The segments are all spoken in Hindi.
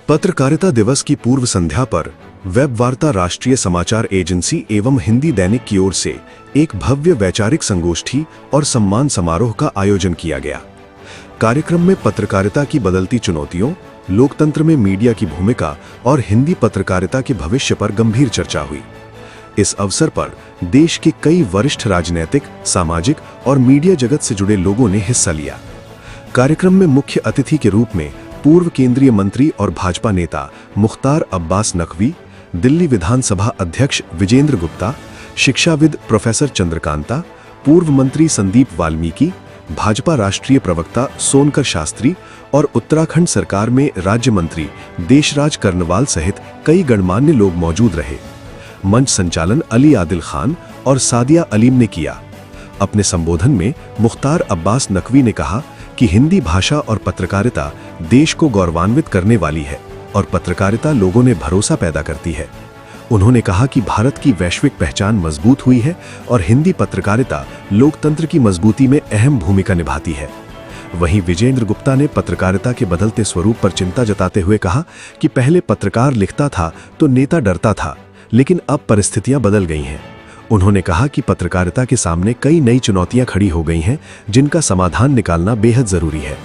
पत्रकारिता दिवस की पूर्व संध्या पर वेब वार्ता राष्ट्रीय समाचार एजेंसी एवं हिंदी दैनिक की ओर से एक भव्य वैचारिक संगोष्ठी और सम्मान समारोह का आयोजन किया गया। कार्यक्रम में पत्रकारिता की बदलती चुनौतियों, लोकतंत्र में मीडिया की भूमिका और हिंदी पत्रकारिता के भविष्य पर गंभीर चर्चा हुई। इस अवसर पर देश के कई वरिष्ठ राजनीतिक, सामाजिक और मीडिया जगत से जुड़े लोगों ने हिस्सा लिया। कार्यक्रम में मुख्य अतिथि के रूप में पूर्व केंद्रीय मंत्री और भाजपा नेता मुख्तार अब्बास नकवी, दिल्ली विधानसभा अध्यक्ष विजेंद्र गुप्ता, शिक्षाविद प्रोफेसर चंद्रकांता, पूर्व मंत्री संदीप वाल्मीकि, भाजपा राष्ट्रीय प्रवक्ता सोनकर शास्त्री और उत्तराखंड सरकार में राज्य मंत्री देशराज कर्णवाल सहित कई गणमान्य लोग मौजूद रहे। मंच संचालन अली आदिल खान और सादिया अलीम ने किया। अपने संबोधन में मुख्तार अब्बास नकवी ने कहा कि हिंदी भाषा और पत्रकारिता देश को गौरवान्वित करने वाली है और पत्रकारिता लोगों ने भरोसा पैदा करती है। उन्होंने कहा कि भारत की वैश्विक पहचान मजबूत हुई है और हिंदी पत्रकारिता लोकतंत्र की मजबूती में अहम भूमिका निभाती है। वहीं विजेंद्र गुप्ता ने पत्रकारिता के बदलते स्वरूप पर चिंता जताते हुए कहा कि पहले पत्रकार लिखता था तो नेता डरता था, लेकिन अब परिस्थितियां बदल गई हैं। उन्होंने कहा कि पत्रकारिता के सामने कई नई चुनौतियां खड़ी हो गई हैं, जिनका समाधान निकालना बेहद जरूरी है।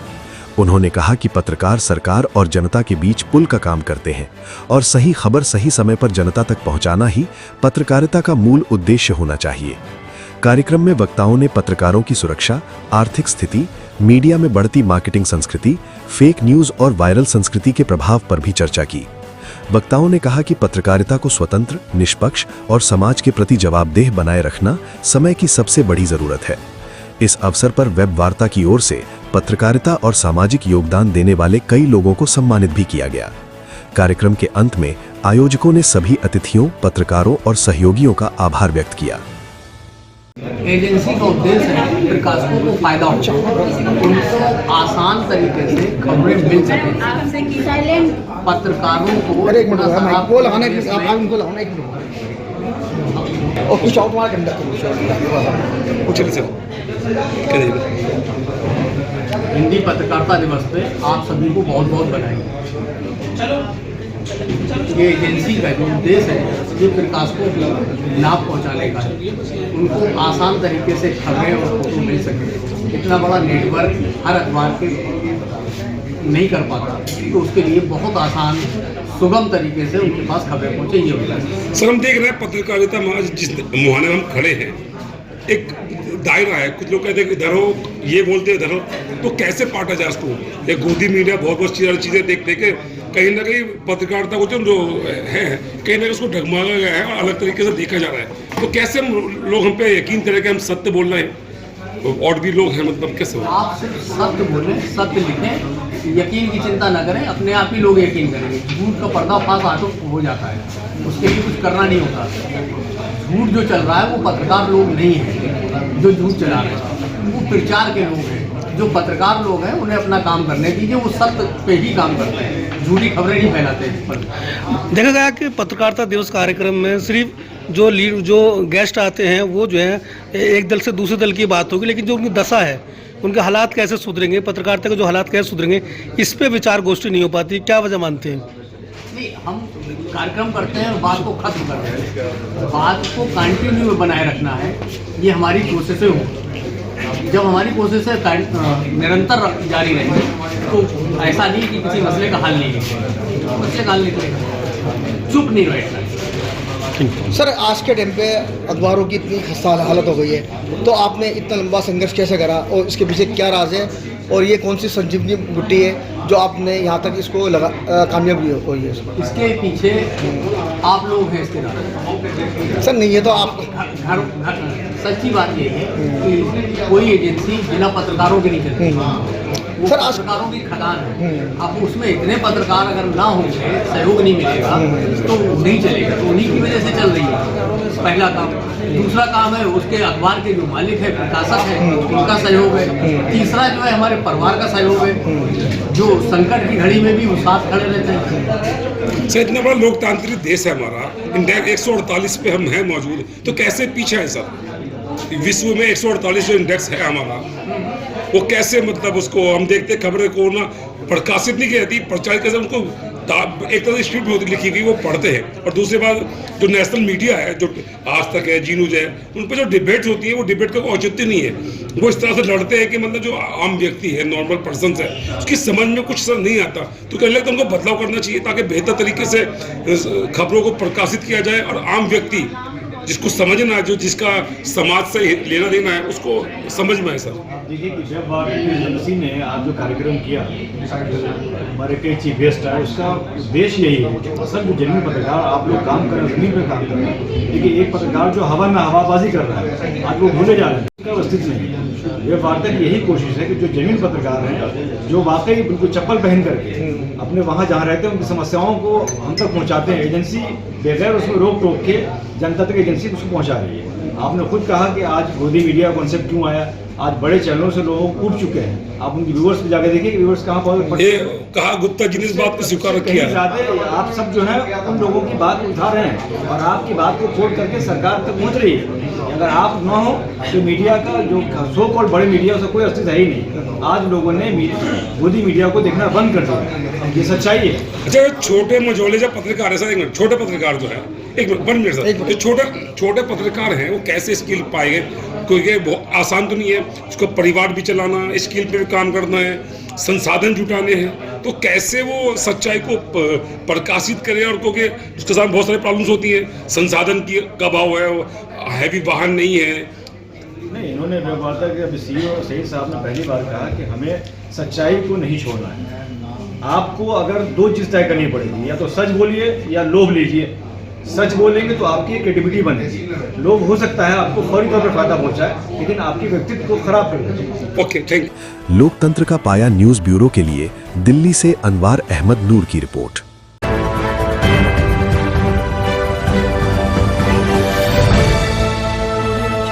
उन्होंने कहा कि पत्रकार सरकार और जनता के बीच पुल का काम करते हैं और सही खबर सही समय पर जनता तक पहुंचाना ही पत्रकारिता का मूल उद्देश्य होना चाहिए। कार्यक्रम में वक्ताओं ने पत्रकारों की सुरक्षा, आर्थिक स्थिति, मीडिया में बढ़ती मार्केटिंग संस्कृति, फेक न्यूज और वायरल संस्कृति के प्रभाव पर भी चर्चा की। वक्ताओं ने कहा कि पत्रकारिता को स्वतंत्र, निष्पक्ष और समाज के प्रति जवाबदेह बनाए रखना समय की सबसे बड़ी जरूरत है। इस अवसर पर वेब वार्ता की ओर से पत्रकारिता और सामाजिक योगदान देने वाले कई लोगों को सम्मानित भी किया गया। कार्यक्रम के अंत में आयोजकों ने सभी अतिथियों, पत्रकारों और सहयोगियों का आभार व्यक्त किया। एजेंसी का उद्देश्य है प्रकाशकों को फायदा हो, उनको आसान तरीके से खबरें मिल सके। पत्रकारों को हिंदी पत्रकारिता दिवस पे आप सभी को बहुत बहुत बधाई। ये एजेंसी का जो उद्देश्य है जो प्रकाशकों को लाभ पहुंचाने का है, उनको आसान तरीके से खबरें और फोटो मिल सके। इतना बड़ा नेटवर्क हर अखबार के नहीं कर पाता, तो उसके लिए बहुत आसान सुगम तरीके से उनके पास खबरें पहुंचे, ये होता है। सर, हम देख रहे हैं पत्रकारिता में आज जिस मुहाने में हम खड़े हैं, एक दायरा है। कुछ लोग कहते हैं कि इधर हो, ये बोलते हैं इधर हो, तो कैसे पाटा जाए उसको? ये गोदी मीडिया बहुत चीज़ें देख के कहीं ना कहीं पत्रकारिता को जो है कहीं ना कहीं उसको ढगमगाया गया है और अलग तरीके से देखा जा रहा है। तो कैसे लोग हम पे यकीन करें कि हम सत्य बोल रहे हैं और भी लोग हैं, मतलब कैसे हो? आप सिर्फ सत्य बोलें, सत्य लिखें, यकीन की चिंता न करें, अपने आप ही लोग यकीन करेंगे। झूठ का पर्दाफाश ऑटो हो जाता है, उसके लिए कुछ करना नहीं होता। झूठ जो चल रहा है वो पत्रकार लोग नहीं है जो झूठ चला रहे हैं, वो प्रचार के लोग हैं। जो पत्रकार लोग हैं उन्हें अपना काम करने दीजिए, वो सत्य पे ही काम करते हैं, झूठी खबरें नहीं फैलाते हैं। देखा गया कि पत्रकारिता दिवस कार्यक्रम में सिर्फ जो गेस्ट आते हैं वो जो है एक दल से दूसरे दल की बात होगी, लेकिन जो उनकी दशा है, उनके हालात कैसे सुधरेंगे, पत्रकारिता के जो हालात कैसे सुधरेंगे, इस पे विचार गोष्ठी नहीं हो पाती। क्या वजह मानते हैं? नहीं, हम कार्यक्रम करते हैं और बात को खत्म करते हैं, बात को कंटिन्यू बनाए रखना है, ये हमारी कोशिशें हों। जब हमारी कोशिशें निरंतर जारी रहेंगी तो ऐसा नहीं कि किसी मसले का हल नहीं है, मसले का हल निकलेगा, चुप नहीं बैठना। सर, आज के टाइम पे अखबारों की इतनी खस्ता हालत हो गई है, तो आपने इतना लंबा संघर्ष कैसे करा और इसके पीछे क्या राज है, और ये कौन सी संजीवनी बूटी है जो आपने यहाँ तक इसको कामयाबी हुई है? इसके पीछे आप लोग हैं इसके नाम। सर नहीं है तो आप सच्ची बात ये है कि कोई एजेंसी बिना पत्रकारों के नहीं चलती। वो सर, पत्रकारों की खदान है। अब उसमें इतने पत्रकार अगर ना होंगे, सहयोग नहीं मिलेगा तो नहीं चलेगा। तो उन्हीं की वजह से चल रही है। पहला काम। दूसरा काम है उसके अखबार के जो मालिक है, प्रकाशक है, उनका सहयोग है। तीसरा जो है हमारे परिवार का सहयोग है, जो संकट की घड़ी में भी वो साथ खड़े रहते हैं। सर, इतना बड़ा लोकतांत्रिक देश है हमारा, इंडेक्स 148 पे हम हैं मौजूद, तो कैसे पीछे है सर? विश्व में 148 जो इंडेक्स है हमारा, वो कैसे, मतलब उसको हम देखते खबरें को ना प्रकाशित नहीं की जाती, प्रचारित कैसे, उनको एक तरह से स्क्रिप्ट होती लिखी गई वो पढ़ते हैं, और दूसरी बात जो नेशनल मीडिया है, जो आज तक है, जी न्यूज़ है, उन पर जो डिबेट्स होती है वो डिबेट का कोई औचित्य नहीं है। वो इस तरह से लड़ते हैं कि मतलब जो आम व्यक्ति है, नॉर्मल पर्सन है, उसकी समझ में कुछ सर नहीं आता। तो कहने लगता है उनको बदलाव करना चाहिए ताकि बेहतर तरीके से खबरों को प्रकाशित किया जाए और आम व्यक्ति जिसको समझना है, जो जिसका समाज से लेना देना है, उसको समझ में आए। सर देखिए कि वेब वार्ता एजेंसी ने आज जो कार्यक्रम किया, हमारे कई चीफ गेस्ट आए, उसका उद्देश्य यही है कि असल जो जमीन पत्रकार आप लोग काम कर रहे हैं, जमीन पर काम कर रहे हैं, लेकिन एक पत्रकार जो हवा में हवाबाजी कर रहा है, आज वो भूले जा रहे हैं, उसका अस्तित्व नहीं है। वेब वार्ता की यही कोशिश है कि जो जमीन पत्रकार हैं, जो वाकई बिल्कुल चप्पल पहन करके अपने वहाँ जहाँ रहते हैं उनकी समस्याओं को हम तक पहुँचाते हैं, एजेंसी बगैर उसमें रोक टोक के जनता तक एजेंसी उसको पहुँचा रही है। आपने खुद कहा कि आज गोदी मीडिया कॉन्सेप्ट क्यों आया, आज बड़े चैनलों से लोग उठ चुके हैं, आप उनकी व्यूअर्स पे जाकर देखिए कि व्यूअर्स कहाँ पहुँचे। ये कहा गुप्ता जी ने इस बात को स्वीकार किया है। आप सब जो है उन लोगों की बात उठा रहे हैं और आपकी बात को कोट करके सरकार तक पहुँच रही है। अगर आप न हो तो मीडिया का जो सो कॉल्ड बड़े मीडिया उसका कोई अस्तित्व है ही नहीं। आज लोगों ने गोदी मीडिया को देखना बंद कर दिया, ये सच्चाई है। अच्छा, छोटे मझोले जो पत्रकार है सर, एक मिनट, छोटे पत्रकार जो है, एक मिनट, 1 मिनट सर, जो छोटे पत्रकार हैं वो कैसे स्किल पाएंगे? क्योंकि बहुत आसान तो नहीं है, उसको परिवार भी चलाना, स्किल पे भी काम करना है, संसाधन जुटाने हैं, तो कैसे वो सच्चाई को प्रकाशित करें? और क्योंकि उसके साथ बहुत सारी प्रॉब्लम्स होती हैं, संसाधन की का अभाव है, हैवी वाहन नहीं है। नहीं, इन्होंने वेब वार्ता के अभी CEO सईद साहब ने पहली बार कहा कि हमें सच्चाई को नहीं छोड़ना है। आपको अगर 2 चीज़ तय करनी पड़ेगी, या तो सच बोलिए या लोभ लीजिए। सच बोलेंगे तो आपकी क्रेडिबिलिटी बनेगी। लोग हो सकता है आपको फौरी तौर पर फायदा पहुंचाए, लेकिन आपके व्यक्तित्व को खराब कर देगा। Okay, thank you. लोकतंत्र का पाया न्यूज़ ब्यूरो के लिए दिल्ली से अनवार अहमद नूर की रिपोर्ट।